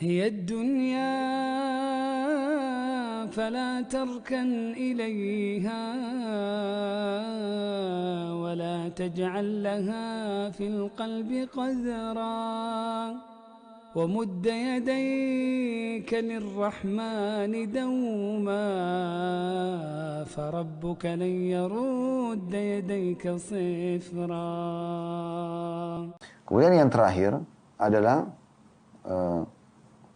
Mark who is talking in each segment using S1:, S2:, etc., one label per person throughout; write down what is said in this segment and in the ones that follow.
S1: هي الدنيا فلا تركن إليها ولا تجعل لها في القلب قذرا ومد يديك للرحمن دوما فربك لن يرد يديك صفرا.
S2: Kemudian yang terakhir adalah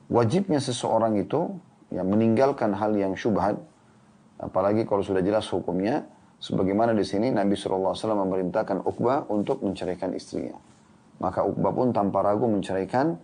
S2: wajibnya seseorang itu meninggalkan hal yang syubhat, apalagi kalau sudah jelas hukumnya, sebagaimana di sini Nabi SAW memerintahkan Uqbah untuk menceraikan istrinya. Maka Uqbah pun tanpa ragu menceraikan,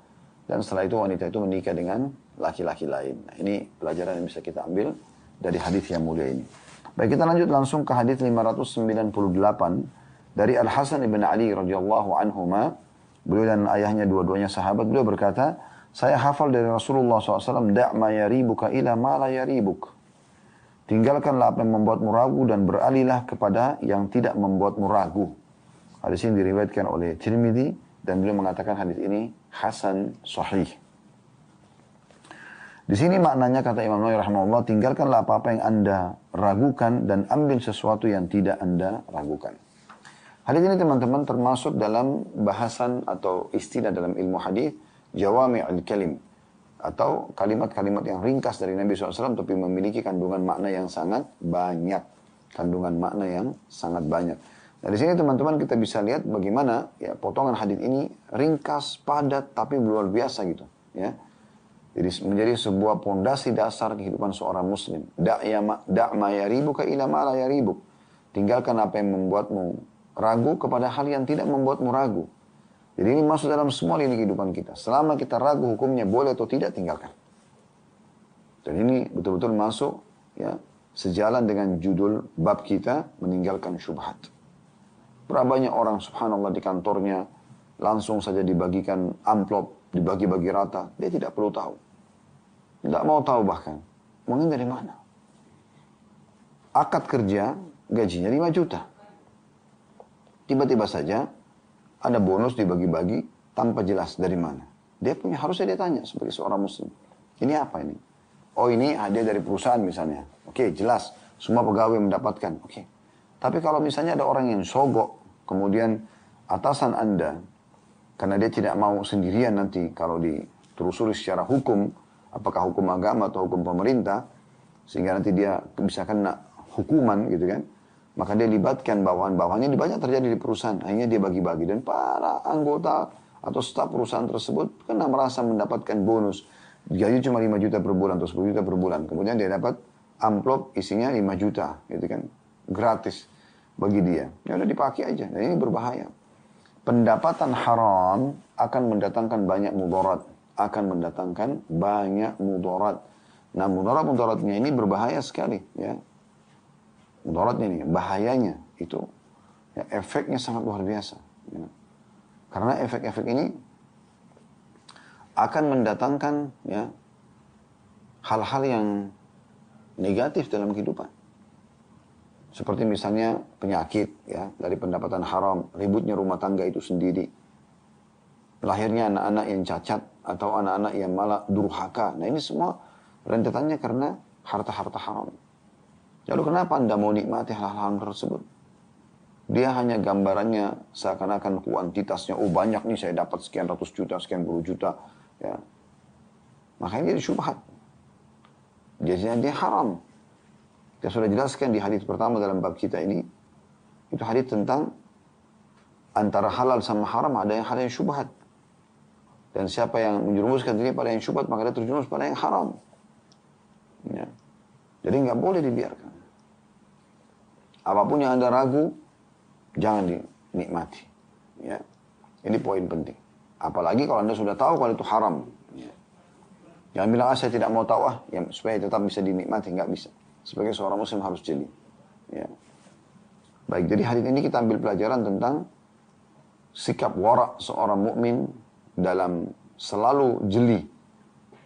S2: dan setelah itu wanita itu menikah dengan laki-laki lain. Nah, ini pelajaran yang bisa kita ambil dari hadis yang mulia ini. Baik, kita lanjut langsung ke hadis 598 dari Al Hasan ibn Ali radhiyallahu anhuma. Beliau dan ayahnya dua-duanya sahabat. Beliau berkata, saya hafal dari Rasulullah SAW, da' ma yaribuka ila ma la yaribuk. Tinggalkanlah apa yang membuatmu ragu dan beralihlah kepada yang tidak membuatmu ragu. Hadis ini diriwayatkan oleh Tirmidzi dan beliau mengatakan hadis ini hasan sahih. Di sini maknanya kata Imam Nawawi rahimahullah, tinggalkanlah apa-apa yang Anda ragukan dan ambil sesuatu yang tidak Anda ragukan. Hadis ini teman-teman termasuk dalam bahasan atau istilah dalam ilmu hadis jawami'ul kalim, atau kalimat-kalimat yang ringkas dari Nabi SAW tapi memiliki kandungan makna yang sangat banyak. Kandungan makna yang sangat banyak. Nah, di sini teman-teman kita bisa lihat bagaimana ya potongan hadis ini ringkas, padat, tapi luar biasa gitu. Ya. Jadi menjadi sebuah pondasi dasar kehidupan seorang muslim. Da' ma yaribuka ila ma la yaribuk. Tinggalkan apa yang membuatmu ragu kepada hal yang tidak membuatmu ragu. Jadi ini masuk dalam semua lini kehidupan kita. Selama kita ragu hukumnya boleh atau tidak, tinggalkan. Dan ini betul-betul masuk ya sejalan dengan judul bab kita, meninggalkan syubhat. Berapa banyak orang subhanallah di kantornya langsung saja dibagikan amplop, dibagi-bagi rata, dia tidak perlu tahu. Tidak mau tahu bahkan. Mungkin dari mana? Akad kerja, gajinya 5 juta. Tiba-tiba saja ada bonus dibagi-bagi tanpa jelas dari mana. Dia punya, harusnya dia tanya sebagai seorang muslim. Ini apa ini? Oh, ini hadiah dari perusahaan misalnya. Oke, jelas. Semua pegawai mendapatkan. Oke. Tapi kalau misalnya ada orang yang sogok, kemudian atasan Anda, karena dia tidak mau sendirian nanti kalau ditelusuri secara hukum, apakah hukum agama atau hukum pemerintah, sehingga nanti dia bisa kena hukuman gitu kan. Maka dia libatkan bawahan-bawahannya, banyak terjadi di perusahaan. Akhirnya dia bagi-bagi. Dan para anggota atau staf perusahaan tersebut kena merasa mendapatkan bonus. Gaji cuma 5 juta per bulan atau 10 juta per bulan. Kemudian dia dapat amplop isinya 5 juta. Gitu kan. Gratis bagi dia. Ya udah dipakai aja. Dan ini berbahaya. Pendapatan haram akan mendatangkan banyak mudarat. Akan mendatangkan banyak mudarat. Nah, mudarat-mudaratnya ini berbahaya sekali. Ya. Mudaratnya ini, bahayanya itu ya, efeknya sangat luar biasa ya. Karena efek-efek ini akan mendatangkan ya hal-hal yang negatif dalam kehidupan, seperti misalnya penyakit ya dari pendapatan haram, ributnya rumah tangga itu sendiri, lahirnya anak-anak yang cacat atau anak-anak yang malah durhaka. Nah, ini semua rentetannya karena harta-harta haram. Lalu kenapa Anda mau nikmati hal-hal tersebut? Dia hanya gambarannya seakan-akan kuantitasnya. Oh, banyak nih saya dapat sekian ratus juta, sekian puluh juta. Ya. Makanya jadi syubhat. Jadinya dia haram. Kita sudah jelaskan di hadis pertama dalam bab kita ini. Itu hadis tentang antara halal sama haram ada yang hal yang syubhat. Dan siapa yang menjerumuskan diri pada yang syubhat, maka dia terjerumus pada yang haram. Ya. Jadi nggak boleh dibiarkan. Apapun yang Anda ragu, jangan dinikmati. Ya. Ini poin penting. Apalagi kalau Anda sudah tahu kalau itu haram. Ya. Jangan bilang, saya tidak mau tahu, ya, supaya tetap bisa dinikmati. Nggak bisa. Sebagai seorang muslim harus jeli. Ya. Baik, jadi hari ini kita ambil pelajaran tentang sikap wara' seorang mukmin dalam selalu jeli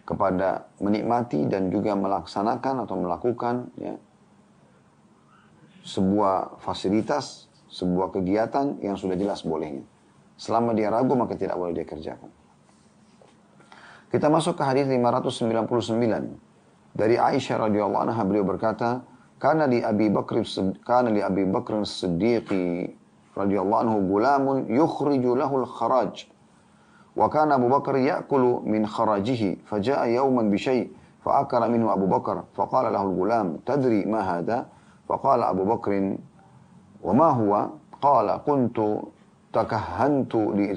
S2: kepada menikmati dan juga melaksanakan atau melakukan ya, sebuah fasilitas, sebuah kegiatan yang sudah jelas bolehnya. Selama dia ragu maka tidak boleh dia kerjakan. Kita masuk ke hadis 599. Dari Aisyah radhiyallahu anha beliau berkata, kana li Abi Bakr As-Siddiq radhiyallahu anhu gulamun yukhriju lahu al-kharaj. Wa kana Abu Bakar ya'kulu min kharajihi, faja'a yawman bi syai' fa'akala minhu Abu Bakar, faqala lahu al-gulam, tadri ma hadha? Faqala Abu Bakr, wa ma huwa? Qala kuntu takahhantu li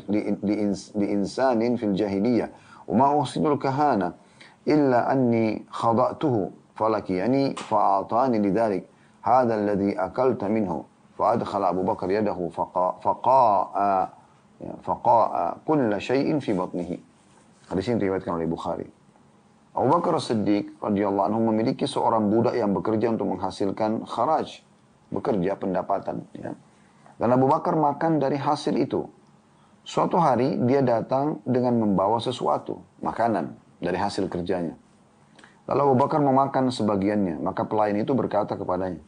S2: insanin fil jahiliyah, wa ma uhsinul kahana illa anni khada'tuhu falakiyani fa'atani lidhalik hadha alladhi akalta minhu fa'adkhala Abu Bakar yadahu faqa'a kulla syai'in fi batnihi. Hadis ini diriwayatkan oleh Bukhari. Abu Bakar As-Siddiq radhiyallahu anhu memiliki seorang budak yang bekerja untuk menghasilkan kharaj, bekerja pendapatan, ya. Dan Abu Bakar makan dari hasil itu. Suatu hari dia datang dengan membawa sesuatu, makanan dari hasil kerjanya. Lalu Abu Bakar memakan sebagiannya, maka pelayan itu berkata kepadanya,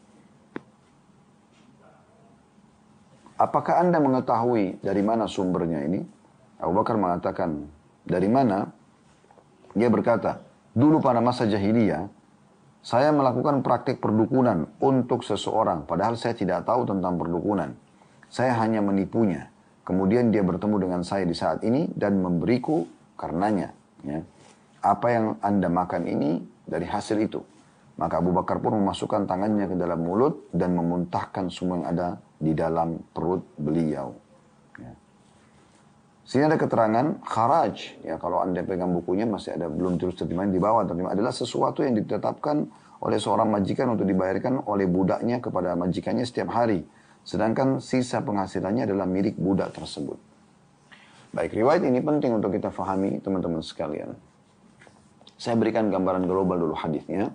S2: apakah Anda mengetahui dari mana sumbernya ini? Abu Bakar mengatakan, dari mana? Dia berkata, dulu pada masa jahiliyah, saya melakukan praktik perdukunan untuk seseorang, padahal saya tidak tahu tentang perdukunan. Saya hanya menipunya. Kemudian dia bertemu dengan saya di saat ini dan memberiku karenanya. Ya. Apa yang Anda makan ini dari hasil itu. Maka Abu Bakar pun memasukkan tangannya ke dalam mulut dan memuntahkan semua yang ada di dalam perut beliau. Ya. Sini ada keterangan kharaj. Ya, kalau Anda pegang bukunya masih ada belum terus terjemahan di bawah. Terjemahan adalah sesuatu yang ditetapkan oleh seorang majikan untuk dibayarkan oleh budaknya kepada majikannya setiap hari. Sedangkan sisa penghasilannya adalah milik budak tersebut. Baik, riwayat ini penting untuk kita fahami teman-teman sekalian. Saya berikan gambaran global dulu hadisnya.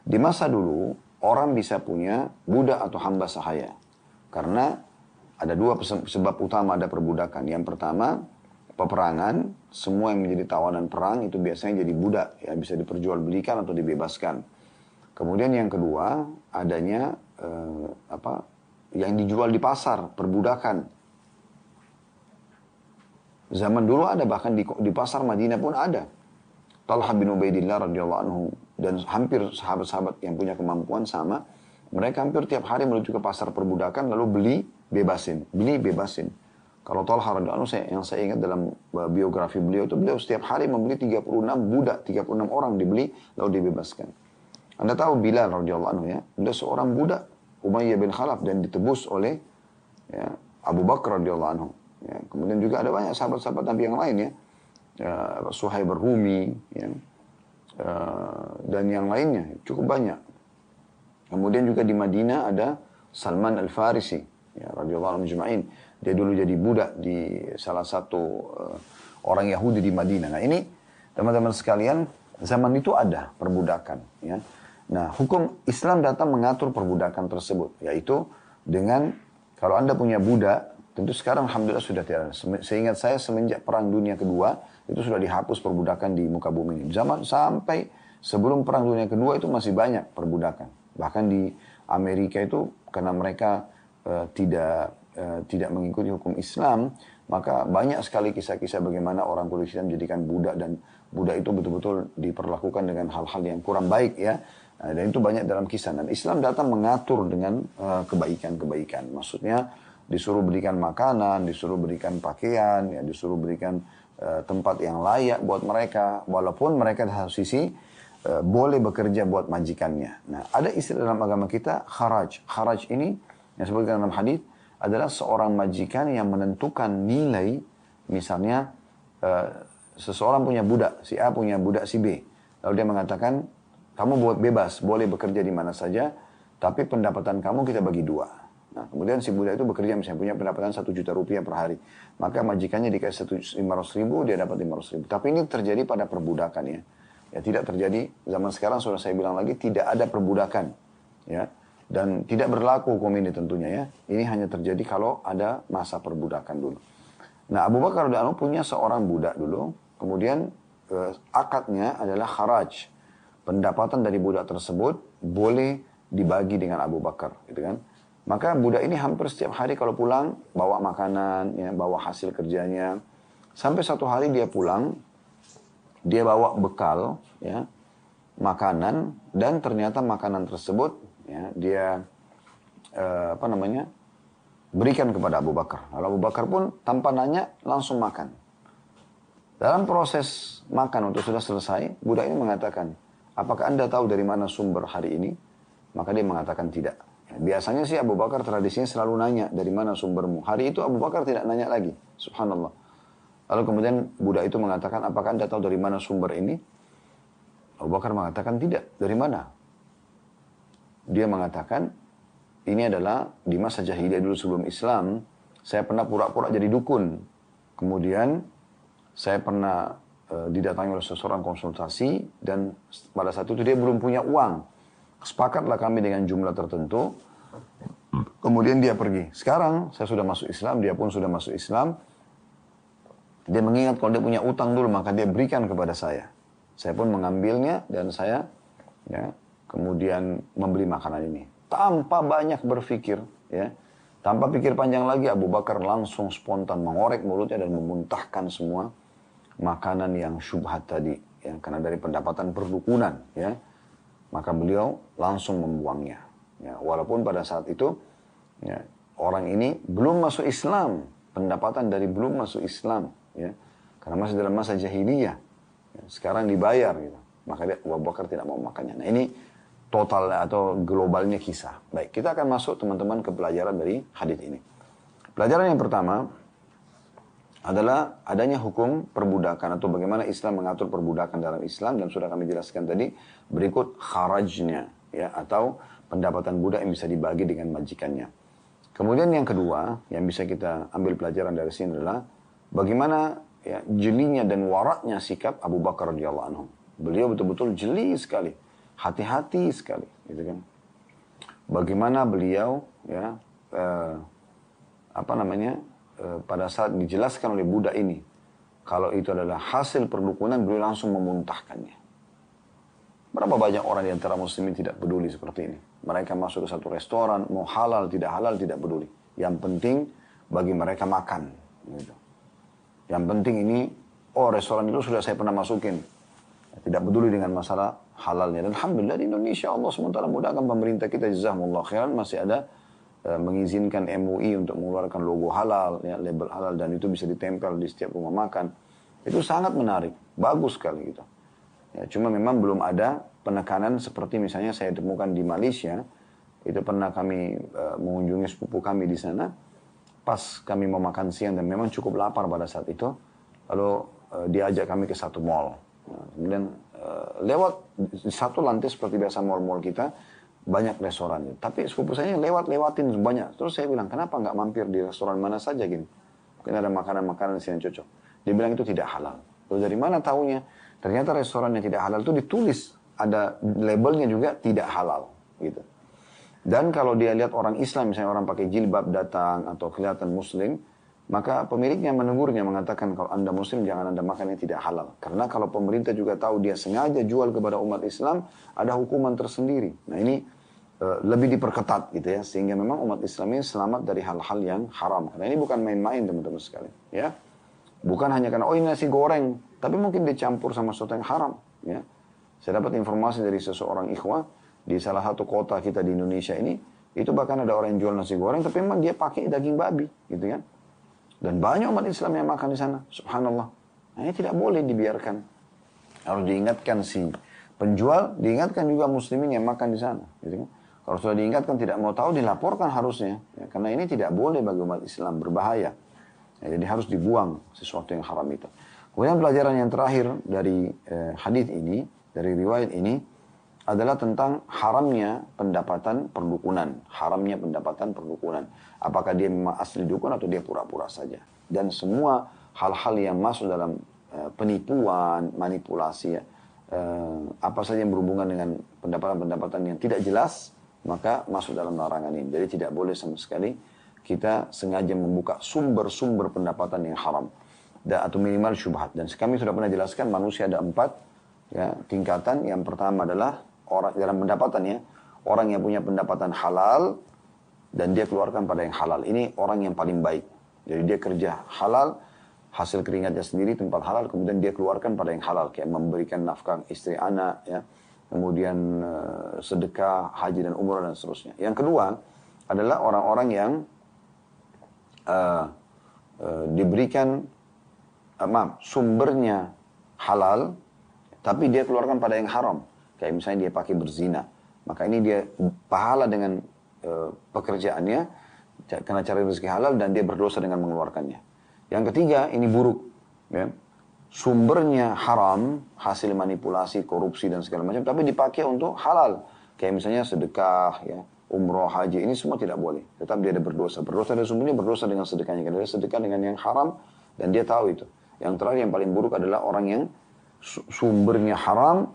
S2: Di masa dulu, orang bisa punya budak atau hamba sahaya. Karena ada dua sebab utama ada perbudakan. Yang pertama, peperangan. Semua yang menjadi tawanan perang itu biasanya jadi budak. Ya, bisa diperjualbelikan atau dibebaskan. Kemudian yang kedua, adanya yang dijual di pasar, perbudakan. Zaman dulu ada, bahkan di pasar Madinah pun ada. Talha bin Ubaidillah radhiyallahu anhu dan hampir sahabat-sahabat yang punya kemampuan sama, mereka hampir tiap hari menuju ke pasar perbudakan lalu beli bebasin. Kalau Talha radhiyallahu anhu yang saya ingat dalam biografi beliau itu, beliau setiap hari membeli 36 budak, 36 orang dibeli lalu dibebaskan. Anda tahu Bilal radhiyallahu anhu ya, beliau seorang budak Umayyah bin Khalaf dan ditebus oleh ya, Abu Bakar radhiyallahu anhu. Ya, kemudian juga ada banyak sahabat-sahabat Nabi yang lain ya. Suhaib Rumi ya, dan yang lainnya cukup banyak. Kemudian juga di Madinah ada Salman Al-Farisi ya, radhiyallahu anhu ajma'in. Dia dulu jadi budak di salah satu orang Yahudi di Madinah. Nah ini teman-teman sekalian, zaman itu ada perbudakan ya. Nah, hukum Islam datang mengatur perbudakan tersebut, yaitu dengan kalau Anda punya budak, tentu sekarang alhamdulillah sudah tidak. Seingat saya semenjak Perang Dunia Kedua itu sudah dihapus perbudakan di muka bumi ini. Zaman sampai sebelum Perang Dunia Kedua itu masih banyak perbudakan. Bahkan di Amerika itu karena mereka tidak mengikuti hukum Islam, maka banyak sekali kisah-kisah bagaimana orang kulit hitam menjadikan budak dan budak itu betul-betul diperlakukan dengan hal-hal yang kurang baik ya. Dan itu banyak dalam kisah. Dan Islam datang mengatur dengan kebaikan-kebaikan. Maksudnya disuruh berikan makanan, disuruh berikan pakaian, ya, disuruh berikan tempat yang layak buat mereka. Walaupun mereka di satu sisi boleh bekerja buat majikannya. Nah, ada istilah dalam agama kita kharaj. Kharaj ini yang disebutkan dalam hadis adalah seorang majikan yang menentukan nilai. Misalnya seseorang punya budak, si A punya budak si B. Lalu dia mengatakan, kamu buat bebas, boleh bekerja di mana saja, tapi pendapatan kamu kita bagi dua. Nah, kemudian si budak itu bekerja misalnya punya pendapatan 1 juta rupiah per hari. Maka majikannya dikasih 500 ribu, dia dapat 500 ribu. Tapi ini terjadi pada perbudakan ya. Ya tidak terjadi, zaman sekarang sudah saya bilang lagi, tidak ada perbudakan. Ya. Dan tidak berlaku hukum ini tentunya ya. Ini hanya terjadi kalau ada masa perbudakan dulu. Nah, Abu Bakar radhiyallahu anhu punya seorang budak dulu. Kemudian akadnya adalah kharaj. Pendapatan dari budak tersebut boleh dibagi dengan Abu Bakar, gitu kan? Maka budak ini hampir setiap hari kalau pulang bawa makanan, ya, bawa hasil kerjanya. Sampai satu hari dia pulang, dia bawa bekal, ya, makanan, dan ternyata makanan tersebut, ya, dia berikan kepada Abu Bakar. Lalu Abu Bakar pun tanpa nanya langsung makan. Dalam proses makan untuk sudah selesai, budak ini mengatakan, apakah Anda tahu dari mana sumber hari ini? Maka dia mengatakan tidak. Biasanya sih Abu Bakar tradisinya selalu nanya, dari mana sumbermu? Hari itu Abu Bakar tidak nanya lagi. Subhanallah. Lalu kemudian budak itu mengatakan, apakah Anda tahu dari mana sumber ini? Abu Bakar mengatakan tidak. Dari mana? Dia mengatakan, ini adalah di masa jahiliyah dulu sebelum Islam, saya pernah pura-pura jadi dukun. Kemudian saya pernah didatangi oleh seseorang konsultasi, dan pada saat itu dia belum punya uang. Sepakatlah kami dengan jumlah tertentu, kemudian dia pergi. Sekarang saya sudah masuk Islam, dia pun sudah masuk Islam. Dia mengingat kalau dia punya utang dulu, maka dia berikan kepada saya. Saya pun mengambilnya dan saya, ya, kemudian membeli makanan ini. Tanpa banyak berpikir, ya, tanpa pikir panjang lagi, Abu Bakar langsung spontan mengorek mulutnya dan memuntahkan semua makanan yang syubhat tadi, ya, karena dari pendapatan perdukunan, ya, maka beliau langsung membuangnya. Ya, walaupun pada saat itu, ya, orang ini belum masuk Islam, pendapatan dari belum masuk Islam, ya, karena masih dalam masa jahiliyah, ya, sekarang dibayar, gitu. Maka dia, Abu Bakar tidak mau makannya. Nah, ini total atau globalnya kisah. Baik, kita akan masuk teman-teman ke pelajaran dari hadis ini. Pelajaran yang pertama adalah adanya hukum perbudakan atau bagaimana Islam mengatur perbudakan dalam Islam, dan sudah kami jelaskan tadi. Berikut kharajnya, ya, atau pendapatan budak yang bisa dibagi dengan majikannya. Kemudian yang kedua yang bisa kita ambil pelajaran dari sini adalah bagaimana, ya, jelinya dan waraknya sikap Abu Bakar radhiyallahu anhu. Beliau betul-betul jeli sekali, hati-hati sekali, gitu kan. Bagaimana beliau, ya, pada saat dijelaskan oleh budak ini, kalau itu adalah hasil perdukunan, beliau langsung memuntahkannya. Berapa banyak orang di antara muslimin tidak peduli seperti ini. Mereka masuk ke satu restoran, mau halal, tidak peduli. Yang penting bagi mereka makan. Gitu. Yang penting ini, oh restoran itu sudah saya pernah masukin. Tidak peduli dengan masalah halalnya. Dan alhamdulillah di Indonesia Allah SWT mudahkan pemerintah kita, jazakumullah khairan, masih ada mengizinkan MUI untuk mengeluarkan logo halal, ya, label halal, dan itu bisa ditempel di setiap rumah makan. Itu sangat menarik, bagus sekali gitu. Ya, cuma memang belum ada penekanan seperti misalnya saya temukan di Malaysia. Itu pernah kami mengunjungi sepupu kami di sana. Pas kami mau makan siang dan memang cukup lapar pada saat itu. Lalu dia ajak kami ke satu mall. Nah, kemudian lewat di satu lantai seperti biasa mall-mall kita, banyak restoran. Tapi sepupu saya lewatin banyak. Terus saya bilang, kenapa nggak mampir di restoran mana saja gini? Mungkin ada makanan-makanan yang cocok. Dia bilang itu tidak halal. Lalu dari mana taunya? Ternyata restoran yang tidak halal itu ditulis, ada labelnya juga tidak halal, gitu. Dan kalau dia lihat orang Islam, misalnya orang pakai jilbab datang atau kelihatan Muslim, maka pemiliknya menegurnya, mengatakan kalau Anda Muslim jangan Anda makan yang tidak halal. Karena kalau pemerintah juga tahu dia sengaja jual kepada umat Islam, ada hukuman tersendiri. Nah ini lebih diperketat gitu ya, sehingga memang umat Islam ini selamat dari hal-hal yang haram. Karena ini bukan main-main teman-teman sekalian, ya. Bukan hanya karena, oh ini nasi goreng, tapi mungkin dicampur sama sesuatu yang haram, ya. Saya dapat informasi dari seseorang ikhwah, di salah satu kota kita di Indonesia ini, itu bahkan ada orang yang jual nasi goreng, tapi memang dia pakai daging babi, gitu kan. Dan banyak umat Islam yang makan di sana, subhanallah. Nah ini tidak boleh dibiarkan. Harus diingatkan si penjual, diingatkan juga muslimin yang makan di sana, gitu kan. Kalau sudah diingatkan tidak mau tahu, dilaporkan harusnya, ya, karena ini tidak boleh bagi umat Islam, berbahaya. Ya, jadi harus dibuang sesuatu yang haram itu. Kemudian pelajaran yang terakhir dari hadis ini, dari riwayat ini, adalah tentang haramnya pendapatan perdukunan. Haramnya pendapatan perdukunan. Apakah dia memang asli dukun atau dia pura-pura saja. Dan semua hal-hal yang masuk dalam penipuan, manipulasi, ya, apa saja yang berhubungan dengan pendapatan-pendapatan yang tidak jelas, maka masuk dalam larangan ini. Jadi tidak boleh sama sekali kita sengaja membuka sumber-sumber pendapatan yang haram. Atau minimal syubhat. Dan kami sudah pernah jelaskan manusia ada 4, ya, tingkatan. Yang pertama adalah orang dalam pendapatannya, orang yang punya pendapatan halal dan dia keluarkan pada yang halal. Ini orang yang paling baik. Jadi dia kerja halal hasil keringatnya sendiri tempat halal, kemudian dia keluarkan pada yang halal, kayak memberikan nafkah istri anak, ya, kemudian sedekah, haji dan umrah dan seterusnya. Yang kedua adalah orang-orang yang diberikan sumbernya halal, tapi dia keluarkan pada yang haram. Kayak misalnya dia pakai berzina. Maka ini dia pahala dengan pekerjaannya, karena cari rezeki halal, dan dia berdosa dengan mengeluarkannya. Yang ketiga, ini buruk. Ya. Sumbernya haram, hasil manipulasi, korupsi, dan segala macam, tapi dipakai untuk halal. Kayak misalnya sedekah, ya, umroh, haji, ini semua tidak boleh. Tetap dia ada berdosa. Berdosa dan sumbernya berdosa dengan sedekahnya. Karena dia sedekah dengan yang haram, dan dia tahu itu. Yang terakhir yang paling buruk adalah orang yang sumbernya haram,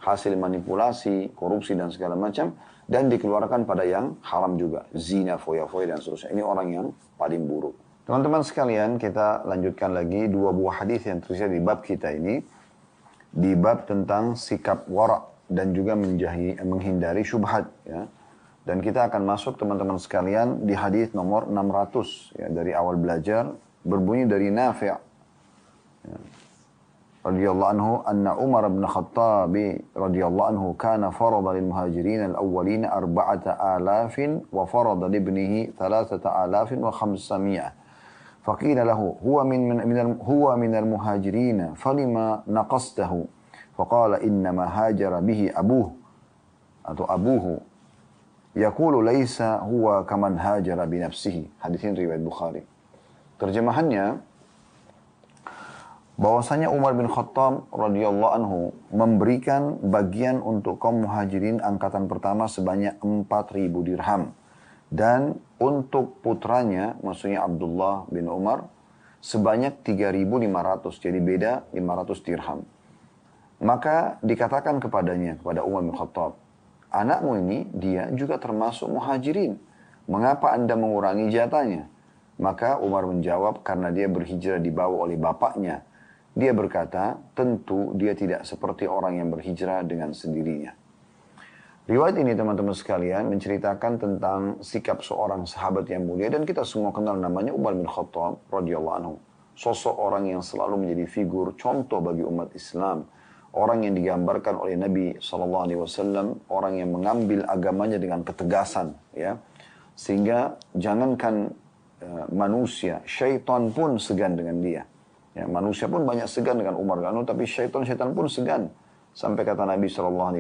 S2: hasil manipulasi, korupsi, dan segala macam, dan dikeluarkan pada yang haram juga. Zina, foya-foya, dan seterusnya. Ini orang yang paling buruk. Teman-teman sekalian, kita lanjutkan lagi dua buah hadis yang tersirat di bab kita ini. Di bab tentang sikap wara' dan juga menghindari syubhat. Ya. Dan kita akan masuk teman-teman sekalian di hadis nomor 600 ya, dari awal belajar, berbunyi dari Nafi' ya, radhiyallahu anhu anna Umar bin Khattab radhiyallahu anhu kana farada lil muhajirin al awwalin 4,000 wa farada li ibnihi 3,500 فقيل له هو من المهاجرين فلما نقصته فقال إنما هاجر به أبوه atau abuhu yaqulu laisa huwa kaman hajara bi nafsihi. Hadis ini riwayat Bukhari. Terjemahannya bahwasanya Umar bin Khattab radhiyallahu anhu memberikan bagian untuk kaum muhajirin angkatan pertama sebanyak 4.000 dirham, dan untuk putranya maksudnya Abdullah bin Umar sebanyak 3.500, jadi beda 500 dirham. Maka dikatakan kepadanya, kepada Umar bin Khattab, anakmu ini dia juga termasuk muhajirin. Mengapa anda mengurangi jatahnya? Maka Umar menjawab, karena dia berhijrah dibawa oleh bapaknya. Dia berkata, tentu dia tidak seperti orang yang berhijrah dengan sendirinya. Riwayat ini teman-teman sekalian menceritakan tentang sikap seorang sahabat yang mulia, dan kita semua kenal namanya Umar bin Khattab radhiyallahu anhu. Sosok orang yang selalu menjadi figur contoh bagi umat Islam. Orang yang digambarkan oleh Nabi SAW, orang yang mengambil agamanya dengan ketegasan, ya, sehingga jangankan manusia, syaitan pun segan dengan dia. Ya, manusia pun banyak segan dengan Umar bin Khattab, tapi syaitan pun segan. Sampai kata Nabi SAW,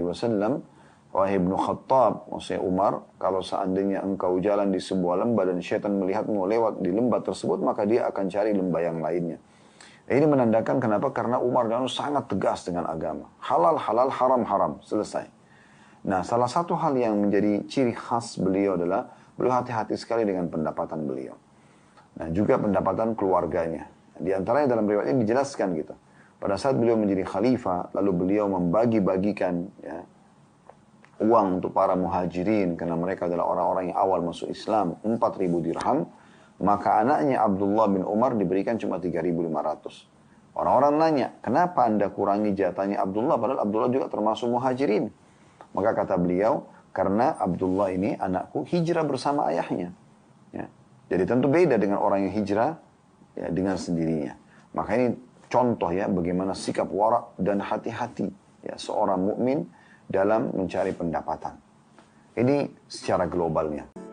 S2: wahai Ibnu Khattab, maksudnya Umar, kalau seandainya engkau jalan di sebuah lembah dan syaitan melihatmu lewat di lembah tersebut, maka dia akan cari lembah yang lainnya. Ini menandakan kenapa? Karena Umar dan sangat tegas dengan agama. Halal, halal, haram, haram. Selesai. Nah, salah satu hal yang menjadi ciri khas beliau adalah beliau hati-hati sekali dengan pendapatan beliau. Nah, juga pendapatan keluarganya. Di antaranya dalam riwayat ini dijelaskan gitu. Pada saat beliau menjadi khalifah, lalu beliau membagi-bagikan ya, uang untuk para muhajirin, karena mereka adalah orang-orang yang awal masuk Islam, 4.000 dirham. Maka anaknya Abdullah bin Umar diberikan cuma 3.500. Orang-orang nanya, kenapa anda kurangi jatahnya Abdullah? Padahal Abdullah juga termasuk muhajirin. Maka kata beliau, karena Abdullah ini anakku hijrah bersama ayahnya. Ya. Jadi tentu beda dengan orang yang hijrah ya, dengan sendirinya. Maka ini contoh ya bagaimana sikap wara' dan hati-hati ya, seorang mukmin dalam mencari pendapatan. Ini secara globalnya.